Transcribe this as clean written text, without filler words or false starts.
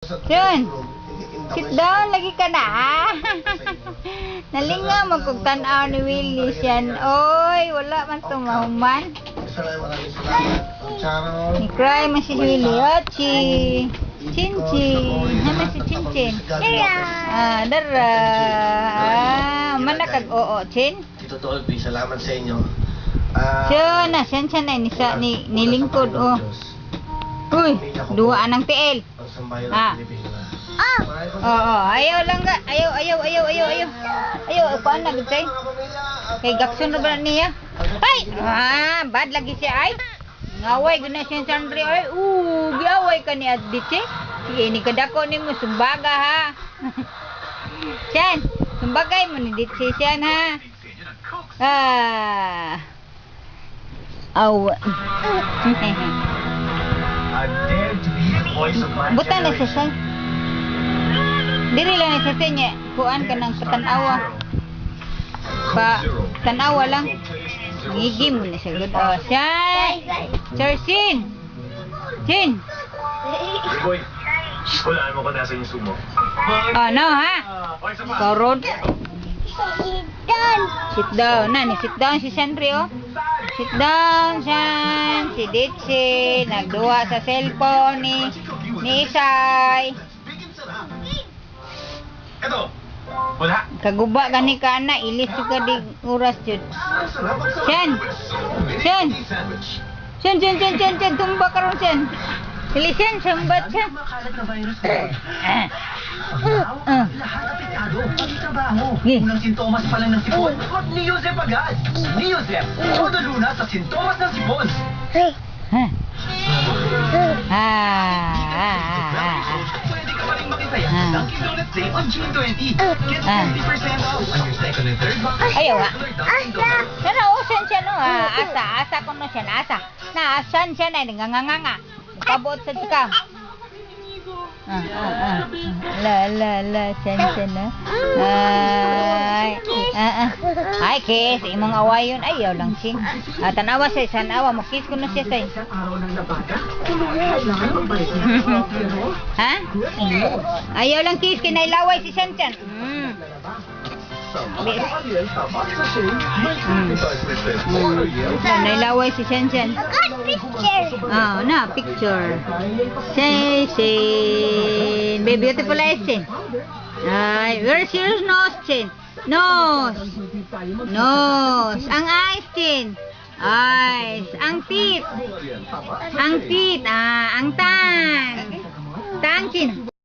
Yun. Sit down lagi ka na. Nalinga magkugtanaw ni Willie yan. Oy, wala man tumahuman. Ni cry man si Willie. Ochi. Chinchin. Hana si Chinchin. Dara. Mana kag oo, Chin? Tito Tolby, salamat sa inyo. Siya na, siya na ni lingkod oh. Uy, dua anang TL. Ayaw lang ga. Ayaw. Ayaw, paan na gitsay? Kay Gakson na ba niya? Ay! Bad lagi siya ay. Ngaway guna siya Sandri ay. Giaway ka ni Aditse. Sige, ini kadako ni mo sumbaga ha. Siyan, sumbagay mo ni Ditse siyan ha. Buta na siya siya. Diri lang na siya niya. Kuan ka ng patanawa. Tanawa lang. Ngigim na siya. Good. Siyay! Sir Sin! Sin! Boy, hulaan mo ko nasa yung sumo. Ano ha? Karod. Sit down. Sit down si Sandri oh. Sit down San. Si Ditsi. Nagduwa sa cellphone ni Isay. Eto, wala. Kaguba gani ka na. Ilis ka di oras jud. Sen. Tumba karon Sen. Ilisan, sambat siya. Lahat apektado, pati trabaho. Unang sintomas pa lang ng sipon, mag-Neosep agad. Neosep, todo lunas sa sintomas ng sipon. Pwede ka pa rin makisaya sa Dunkin' Donuts Day on June 20. Get 50% off on your second and third box. Ayaw Pero usan siya no asa ko no siya naasan siya na nganganga. Kabot sa chika. Sen na. Ay, kiss. Imong awayon. Ayaw lang sing. Tanawa siya. Sanawa mo. Kiss ko na siya say. Ha? Ayaw lang kiss. Kinailaway si Sen. Nailaway si Sen. Picture. Say. Be beautiful eyes, Sen. Where's your nose, Sen? Nose. Ang eyes, Sen. Eyes. Ang teeth. Ang tongue. Tongue, Sen.